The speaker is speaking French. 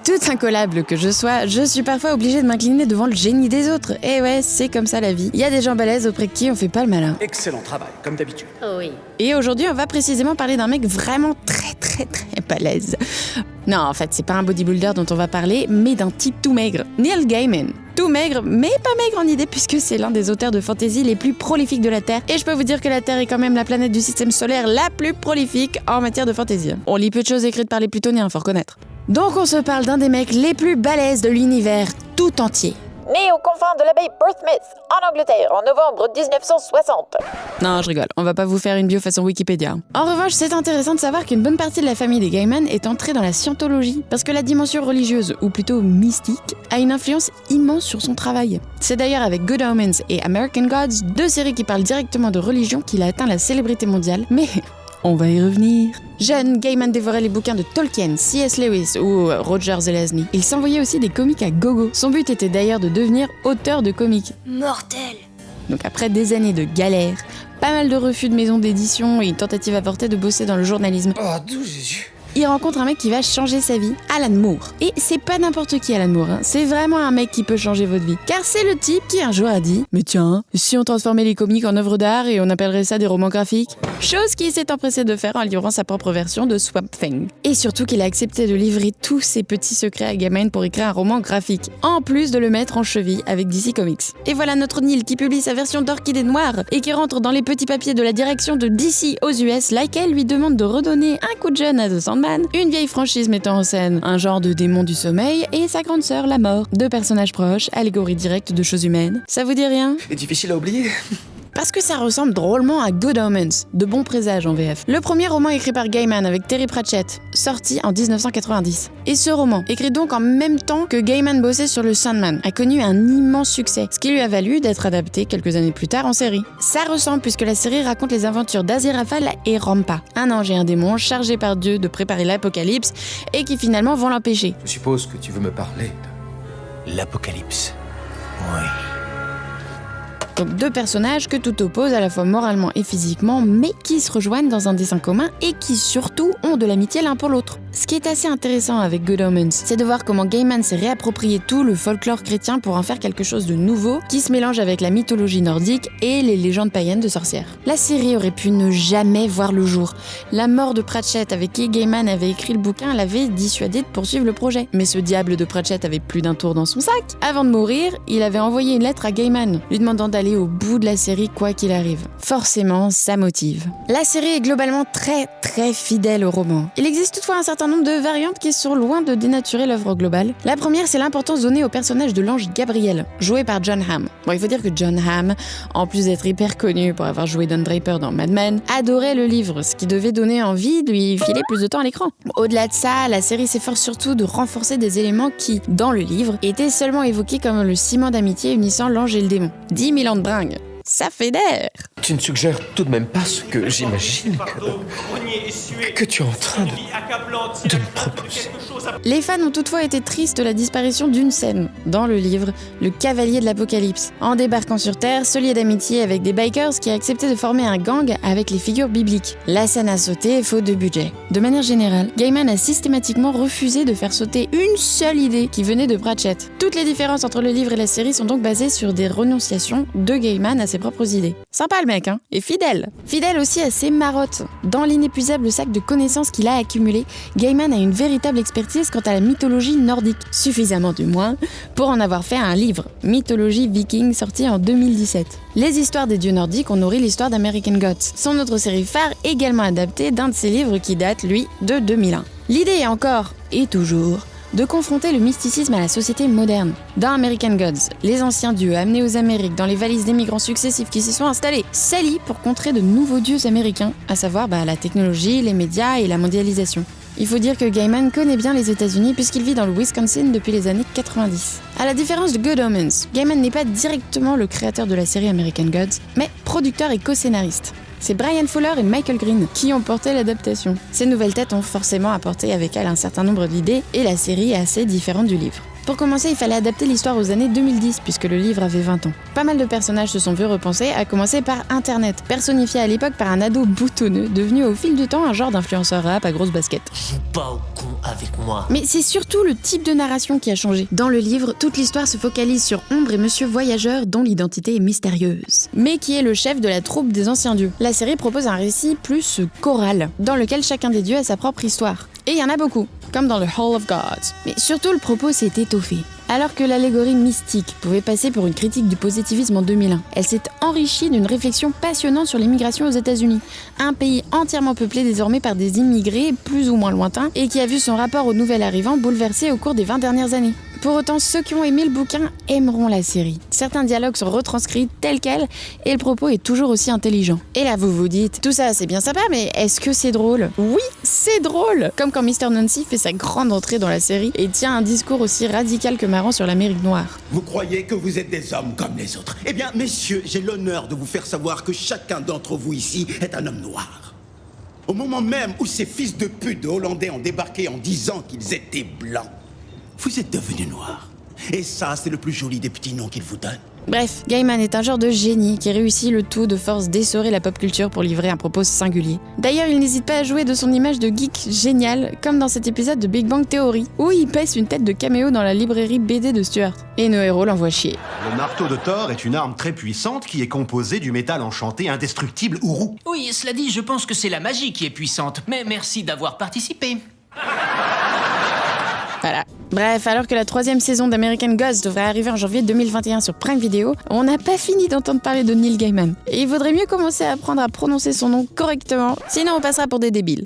Tout incollable que je sois, je suis parfois obligée de m'incliner devant le génie des autres. Et ouais, c'est comme ça la vie. Il y a des gens balèzes auprès de qui on fait pas le malin. Excellent travail, comme d'habitude. Oui. Et aujourd'hui, on va précisément parler d'un mec vraiment très balèze. Non, en fait, c'est pas un bodybuilder dont on va parler, mais d'un type tout maigre, Neil Gaiman. Tout maigre, mais pas maigre en idée, puisque c'est l'un des auteurs de fantasy les plus prolifiques de la Terre. Et je peux vous dire que la Terre est quand même la planète du système solaire la plus prolifique en matière de fantasy. On lit peu de choses écrites par les plutoniens, faut reconnaître. Donc on se parle d'un des mecs les plus balèzes de l'univers tout entier. Né aux confins de l'abbaye Portsmouth, en Angleterre, en novembre 1960. Non, je rigole, on va pas vous faire une bio façon Wikipédia. En revanche, c'est intéressant de savoir qu'une bonne partie de la famille des Gaiman est entrée dans la scientologie, parce que la dimension religieuse, ou plutôt mystique, a une influence immense sur son travail. C'est d'ailleurs avec Good Omens et American Gods, deux séries qui parlent directement de religion, qu'il a atteint la célébrité mondiale, mais on va y revenir. Jeune, Gaiman dévorait les bouquins de Tolkien, C.S. Lewis ou Roger Zelazny. Il s'envoyait aussi des comics à gogo. Son but était d'ailleurs de devenir auteur de comics. Mortel. Donc après des années de galères, pas mal de refus de maisons d'édition et une tentative avortée de bosser dans le journalisme, Oh, d'où Jésus. il rencontre un mec qui va changer sa vie, Alan Moore. Et c'est pas n'importe qui Alan Moore, hein. C'est vraiment un mec qui peut changer votre vie. Car c'est le type qui un jour a dit « Mais tiens, si on transformait les comics en œuvres d'art et on appellerait ça des romans graphiques ?» Chose qu'il s'est empressé de faire en livrant sa propre version de Swamp Thing. Et surtout qu'il a accepté de livrer tous ses petits secrets à Gaiman pour écrire un roman graphique, en plus de le mettre en cheville avec DC Comics. Et voilà notre Neil qui publie sa version d'Orchidée Noire et qui rentre dans les petits papiers de la direction de DC aux US, laquelle lui demande de redonner un coup de jeune à The Sandman, une vieille franchise mettant en scène un genre de démon du sommeil et sa grande sœur, la mort. Deux personnages proches, allégorie directe de choses humaines. Ça vous dit rien ? C'est difficile à oublier. Parce que ça ressemble drôlement à Good Omens, de bons présages en VF. Le premier roman écrit par Gaiman avec Terry Pratchett, sorti en 1990. Et ce roman, écrit donc en même temps que Gaiman bossait sur le Sandman, a connu un immense succès, ce qui lui a valu d'être adapté quelques années plus tard en série. Ça ressemble puisque la série raconte les aventures d'Aziraphale et Rampa, un ange et un démon chargés par Dieu de préparer l'apocalypse et qui finalement vont l'empêcher. Je suppose que tu veux me parler de l'apocalypse. Oui. Donc deux personnages que tout oppose à la fois moralement et physiquement, mais qui se rejoignent dans un dessein commun et qui surtout ont de l'amitié l'un pour l'autre. Ce qui est assez intéressant avec Good Omens, c'est de voir comment Gaiman s'est réapproprié tout le folklore chrétien pour en faire quelque chose de nouveau, qui se mélange avec la mythologie nordique et les légendes païennes de sorcières. La série aurait pu ne jamais voir le jour. La mort de Pratchett, avec qui Gaiman avait écrit le bouquin, l'avait dissuadé de poursuivre le projet. Mais ce diable de Pratchett avait plus d'un tour dans son sac. Avant de mourir, il avait envoyé une lettre à Gaiman, lui demandant d'aller au bout de la série quoi qu'il arrive. Forcément, ça motive. La série est globalement très fidèle au roman. Il existe toutefois un certain nombre de variantes qui sont loin de dénaturer l'œuvre globale. La première, c'est l'importance donnée au personnage de l'ange Gabriel, joué par John Hamm. Bon, il faut dire que John Hamm, en plus d'être hyper connu pour avoir joué Don Draper dans Mad Men, adorait le livre, ce qui devait donner envie de lui filer plus de temps à l'écran. Au-delà de ça, la série s'efforce surtout de renforcer des éléments qui, dans le livre, étaient seulement évoqués comme le ciment d'amitié unissant l'ange et le démon. 10 000 ans de bringue. Ça fédère. Tu ne suggères tout de même pas ce que j'imagine que tu es en train de me proposer. Les fans ont toutefois été tristes de la disparition d'une scène, dans le livre, le cavalier de l'Apocalypse. En débarquant sur Terre, se liait d'amitié avec des bikers qui acceptaient de former un gang avec les figures bibliques. La scène a sauté faute de budget. De manière générale, Gaiman a systématiquement refusé de faire sauter une seule idée qui venait de Pratchett. Toutes les différences entre le livre et la série sont donc basées sur des renonciations de Gaiman à ses propres idées. Sympa le mec, hein, et fidèle. Fidèle aussi à ses marottes. Dans l'inépuisable sac de connaissances qu'il a accumulé, Gaiman a une véritable expertise quant à la mythologie nordique, suffisamment du moins, pour en avoir fait un livre, Mythologie viking, sorti en 2017. Les histoires des dieux nordiques ont nourri l'histoire d'American Gods, son autre série phare également adaptée d'un de ses livres qui date, lui, de 2001. L'idée est encore, et toujours, de confronter le mysticisme à la société moderne. Dans American Gods, les anciens dieux amenés aux Amériques dans les valises des migrants successifs qui s'y sont installés s'allient pour contrer de nouveaux dieux américains, à savoir la technologie, les médias et la mondialisation. Il faut dire que Gaiman connaît bien les États-Unis puisqu'il vit dans le Wisconsin depuis les années 90. À la différence de Good Omens, Gaiman n'est pas directement le créateur de la série American Gods, mais producteur et co-scénariste. C'est Brian Fuller et Michael Green qui ont porté l'adaptation. Ces nouvelles têtes ont forcément apporté avec elles un certain nombre d'idées et la série est assez différente du livre. Pour commencer, il fallait adapter l'histoire aux années 2010, puisque le livre avait 20 ans. Pas mal de personnages se sont vus repensés, à commencer par Internet, personnifié à l'époque par un ado boutonneux, devenu au fil du temps un genre d'influenceur rap à grosse basket. Joue pas au con avec moi. Mais c'est surtout le type de narration qui a changé. Dans le livre, toute l'histoire se focalise sur Ombre et Monsieur Voyageur, dont l'identité est mystérieuse, mais qui est le chef de la troupe des anciens dieux. La série propose un récit plus choral, dans lequel chacun des dieux a sa propre histoire. Et il y en a beaucoup, comme dans le Hall of Gods. Mais surtout, le propos s'est étoffé. Alors que l'allégorie mystique pouvait passer pour une critique du positivisme en 2001, elle s'est enrichie d'une réflexion passionnante sur l'immigration aux États-Unis, un pays entièrement peuplé désormais par des immigrés plus ou moins lointains et qui a vu son rapport aux nouvel arrivants bouleversé au cours des 20 dernières années. Pour autant, ceux qui ont aimé le bouquin aimeront la série. Certains dialogues sont retranscrits tels quels et le propos est toujours aussi intelligent. Et là, vous vous dites, tout ça c'est bien sympa, mais est-ce que c'est drôle ? Oui, c'est drôle ! Comme quand Mr. Nancy fait sa grande entrée dans la série et tient un discours aussi radical que marrant sur l'Amérique noire. Vous croyez que vous êtes des hommes comme les autres? Eh bien, messieurs, j'ai l'honneur de vous faire savoir que chacun d'entre vous ici est un homme noir. Au moment même où ces fils de pute de Hollandais ont débarqué en disant qu'ils étaient blancs, vous êtes devenus noirs. Et ça, c'est le plus joli des petits noms qu'ils vous donnent. Bref, Gaiman est un genre de génie qui réussit le tout de force d'essorer la pop culture pour livrer un propos singulier. D'ailleurs, il n'hésite pas à jouer de son image de geek génial, comme dans cet épisode de Big Bang Theory, où il pèse une tête de caméo dans la librairie BD de Stuart. Et nos héros l'envoient chier. Le marteau de Thor est une arme très puissante qui est composée du métal enchanté indestructible Uru. Oui, cela dit, je pense que c'est la magie qui est puissante, mais merci d'avoir participé. Voilà. Bref, alors que la 3e saison d'American Gods devrait arriver en janvier 2021 sur Prime Video, on n'a pas fini d'entendre parler de Neil Gaiman. Et il vaudrait mieux commencer à apprendre à prononcer son nom correctement, sinon on passera pour des débiles.